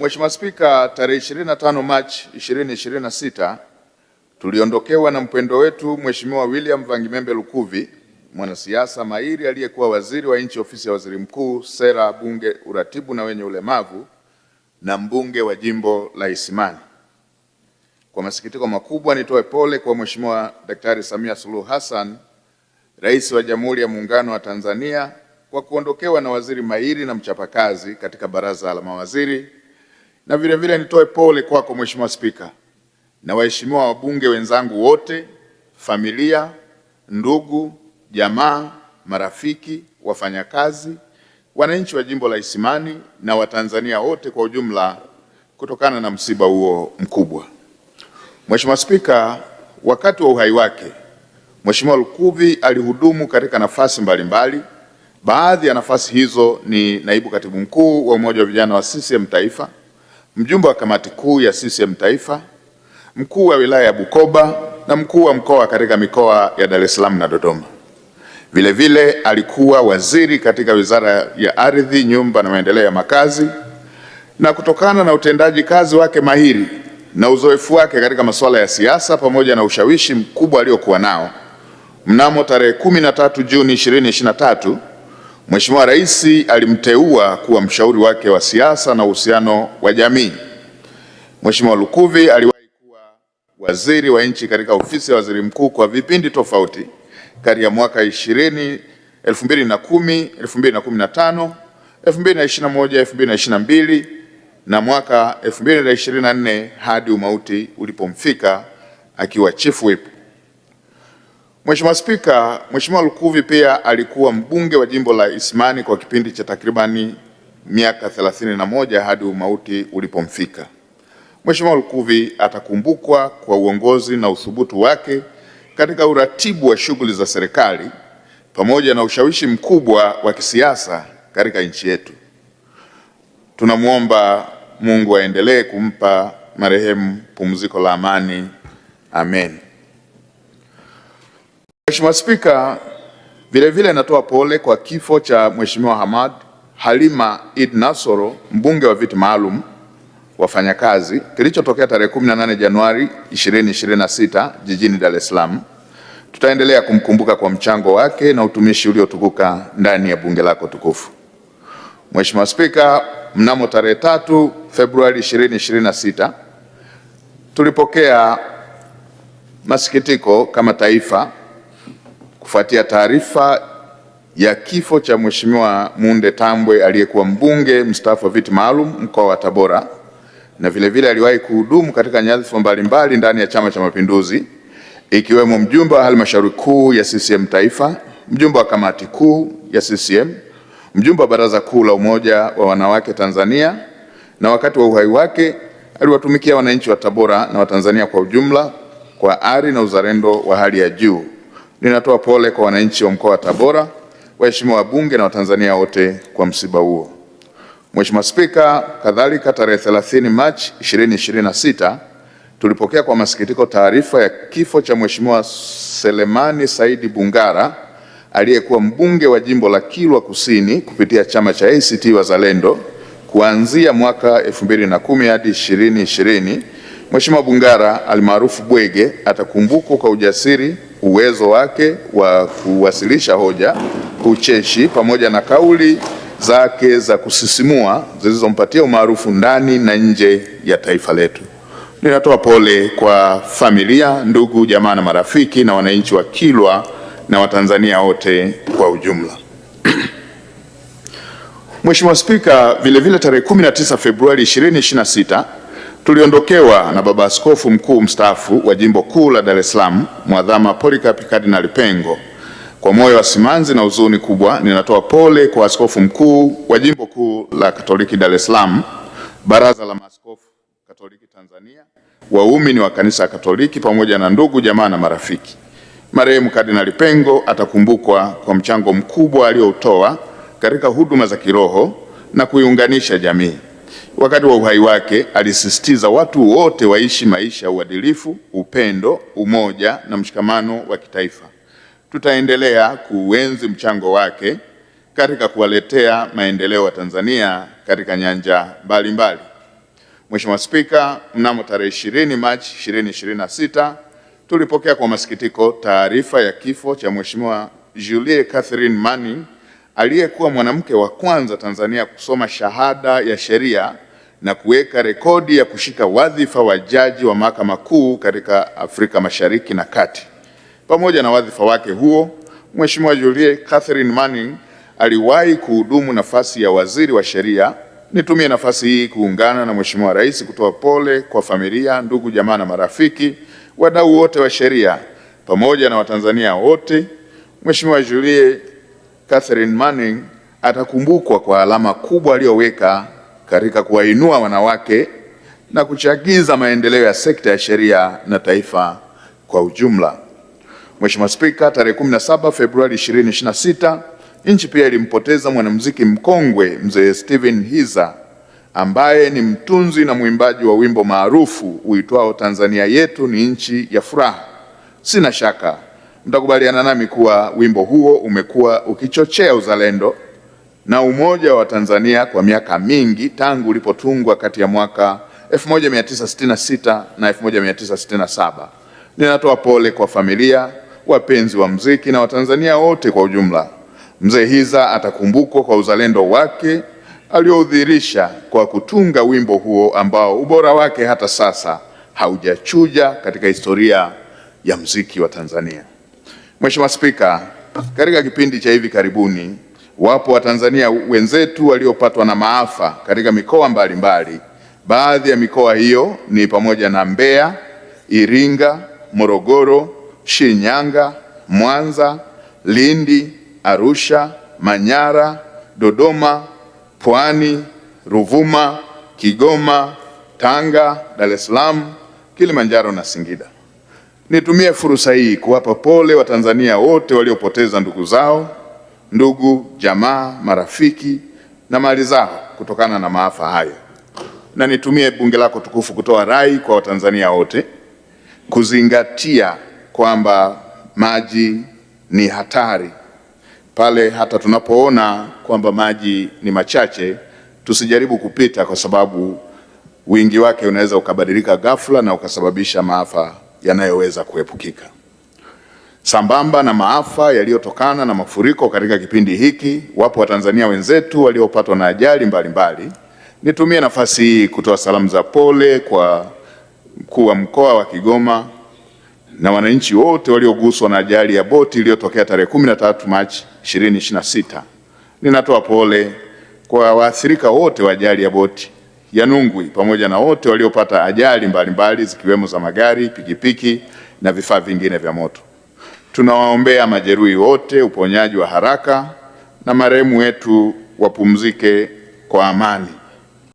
Mheshimiwa Spika, tarehe 25 Machi 2026 tuliondokewa na mpendwa wetu Mheshimiwa William Vangimembe Lukuvi, mwanasiasa mahiri aliyekuwa waziri wa nchi ofisi ya waziri mkuu, sera, bunge, uratibu na wenye ulemavu na mbunge wa jimbo la Isimani. Kwa masikitiko makubwa nitoe pole kwa Mheshimiwa Daktari Samia Suluhu Hassan, Rais wa Jamhuri ya Muungano wa Tanzania, kwa kuondokewa na waziri mahiri na mchapakazi katika baraza la mawaziri, na vile nitoe pole kwako Mheshimiwa Spika na waheshimiwa wabunge wenzangu wote, familia, ndugu, jamaa, marafiki, wafanyakazi, wananchi wa jimbo la Isimani na Watanzania wote kwa ujumla kutokana na msiba huo mkubwa. Mheshimiwa Spika, wakati wa uhai wake Mheshimiwa Lukuvi alihudumu katika nafasi mbalimbali. Baadhi ya nafasi hizo ni naibu katibu mkuu wa Umoja wa Vijana wa CCM Taifa, mjumbe wa kamati kuu ya CCM Taifa, mkuu wa wilaya ya Bukoba na mkuu wa mkoa katika mikoa ya Dar es Salaam na Dodoma. Vile alikuwa waziri katika Wizara ya Ardhi, Nyumba na Maendeleo ya Makazi, na kutokana na utendaji kazi wake mahiri na uzoefu wake katika masuala ya siasa pamoja na ushawishi mkubwa aliokuwa nao, mnamo tarehe 13 Juni 2023 Mheshimiwa Rais alimteua kuwa mshauri wake wa siasa na uhusiano wa jamii. Mheshimiwa Lukuvi aliwahi kuwa waziri wa nchi katika ofisi ya waziri mkuu kwa vipindi tofauti kati ya mwaka 2010, 2015, 2021, 2022 na mwaka 2024 hadi umauti ulipomfika akiwa chief whip. Mheshimiwa Spika, Mheshimiwa Lukuvi pia alikuwa mbunge wa jimbo la Isimani kwa kipindi cha takribani miaka 31 hadi umauti ulipomfika. Mheshimiwa Lukuvi atakumbukwa kwa uongozi na uthubutu wake katika uratibu wa shughuli za serikali pamoja na ushawishi mkubwa wa kisiasa katika nchi yetu. Tunamwomba Mungu aendelee kumpa marehemu pumziko la amani. Amen. Mheshimiwa Spika, vile natoa pole kwa kifo cha Mheshimiwa Halima Eid Nassoro, mbunge wa viti maalum wafanyakazi, kilichotokea tarehe 18 Januari 2026 jijini Dar es Salaam. Tutaendelea kumkumbuka kwa mchango wake na utumishi uliotukuka ndani ya bunge lako tukufu. Mheshimiwa Spika, mnamo tarehe 3 Februari 2026 tulipokea masikitiko kama taifa kufuatia taarifa ya kifo cha Mheshimiwa Munde Tambwe aliyekuwa mbunge mstaafu wa viti maalum mkoa wa Tabora, na vile aliwahi kuhudumu katika nyadhifa mbalimbali ndani ya Chama cha Mapinduzi, ikiwemo mjumbe wa halmashauri kuu ya CCM Taifa, mjumbe wa kamati kuu ya CCM, mjumbe wa baraza kuu la Umoja wa Wanawake Tanzania, na wakati wa uhai wake aliwatumikia wananchi wa Tabora na Watanzania kwa ujumla kwa ari na uzalendo wa hali ya juu. Ninatoa pole kwa wananchi wa mkoa wa Tabora, waheshimiwa wabunge na Watanzania wote kwa msiba huo. Mheshimiwa Spika, kadhalika tarehe 30 Machi 2026 tulipokea kwa masikitiko taarifa ya kifo cha Mheshimiwa Selemani Saidi Bungara aliyekuwa mbunge wa jimbo la Kilwa Kusini kupitia chama cha ACT Wazalendo kuanzia mwaka 2010 hadi 2020. Mheshimiwa Bungara almaarufu Bwege atakumbukwa kwa ujasiri, uwezo wake wa kuwasilisha hoja, ucheshi pamoja na kauli zake za kusisimua zilizompatia umaarufu ndani na nje ya taifa letu. Ninatoa pole kwa familia, ndugu, jamaa na marafiki na wananchi wa Kilwa na Watanzania wote kwa ujumla. Mheshimiwa Spika, vile tarehe 19 Februari 2026 tuliondokewa na Baba Askofu Mkuu mstaafu wa Jimbo Kuu la Dar es Salaam, Mwadhama Polycarp Kardinali Pengo. Kwa moyo wa simanzi na huzuni kubwa, ninatoa pole kwa Askofu Mkuu wa Jimbo Kuu la Katoliki Dar es Salaam, Baraza la Maaskofu Katoliki Tanzania, waumini wa Kanisa Katoliki pamoja na ndugu, jamaa na marafiki. Marehemu Kardinali Pengo atakumbukwa kwa mchango mkubwa aliyoutoa katika huduma za kiroho na kuiunganisha jamii. Wakati wa uhai wake alisisitiza watu wote waishi maisha ya uadilifu, upendo, umoja na mshikamano wa kitaifa. Tutaendelea kuenzi mchango wake katika kuwaletea maendeleo wa Tanzania katika nyanja mbalimbali. Mheshimiwa Spika, mnamo tarehe 20 Machi 2026 tulipokea kwa masikitiko taarifa ya kifo cha Mheshimiwa Julie Catherine Manning aliyekuwa mwanamke wa kwanza Tanzania kusoma shahada ya sheria na kuweka rekodi ya kushika wadhifa wa jaji wa Mahakama Kuu katika Afrika Mashariki na Kati. Pamoja na wadhifa wake huo, Mheshimiwa Julie Catherine Manning aliwahi kuhudumu nafasi ya waziri wa sheria. Nitumie nafasi hii kuungana na Mheshimiwa Rais kutoa pole kwa familia, ndugu, jamaa na marafiki, wadau wote wa sheria pamoja na Watanzania wote. Mheshimiwa Julie Catherine Manning atakumbukwa kwa alama kubwa aliyoweka katika kuwainua wanawake na kuchagiza maendeleo ya sekta ya sheria na taifa kwa ujumla. Mheshimiwa Spika, tarehe 17 Februari 2026 nchi pia ilimpoteza mwanamuziki mkongwe Mzee Steven Hiza ambaye ni mtunzi na mwimbaji wa wimbo maarufu uitwao Tanzania Yetu ni Nchi ya Furaha. Sina shaka mtakubaliana nami kuwa wimbo huo umekuwa ukichochea uzalendo na umoja wa Tanzania kwa miaka mingi tangu ulipotungwa kati ya mwaka 1966 na 1967. Ninatoa pole kwa familia, wapenzi wa muziki na Watanzania wote kwa ujumla. Mzee Hiza atakumbukwa kwa uzalendo wake alioudhihirisha kwa kutunga wimbo huo ambao ubora wake hata sasa haujachuja katika historia ya muziki wa Tanzania. Mheshimiwa Spika, katika kipindi cha hivi karibuni wapo Watanzania wenzetu waliopatwa na maafa katika mikoa mbalimbali. Baadhi ya mikoa hiyo ni pamoja na Mbeya, Iringa, Morogoro, Shinyanga, Mwanza, Lindi, Arusha, Manyara, Dodoma, Pwani, Ruvuma, Kigoma, Tanga, Dar es Salaam, Kilimanjaro na Singida. Nitumie fursa hii kuwapa pole Watanzania wote waliopoteza ndugu zao, ndugu, jamaa, marafiki na mali zao kutokana na maafa hayo. Na nitumie bunge lako tukufu kutoa rai kwa Watanzania wote kuzingatia kwamba maji ni hatari. Pale hata tunapoona kwamba maji ni machache, tusijaribu kupita kwa sababu wingi wake unaweza ukabadilika ghafla na ukasababisha maafa yanayoweza kuepukika. Sambamba na maafa yaliyotokana na mafuriko katika kipindi hiki, wapo Watanzania wenzetu waliopatwa na ajali mbalimbali. Nitumie nafasi hii kutoa salamu za pole kwa mkuu wa mkoa wa Kigoma na wananchi wote walioguswa na ajali ya boti iliyotokea tarehe 13 Machi 2026. Ninatoa pole kwa waathirika wote wa ajali ya boti ya Nungwi pamoja na wote waliopata ajali mbalimbali zikiwemo za magari, pikipiki na vifaa vingine vya moto. Tunawaombea majeruhi wote uponyaji wa haraka na marehemu wetu wapumzike kwa amani.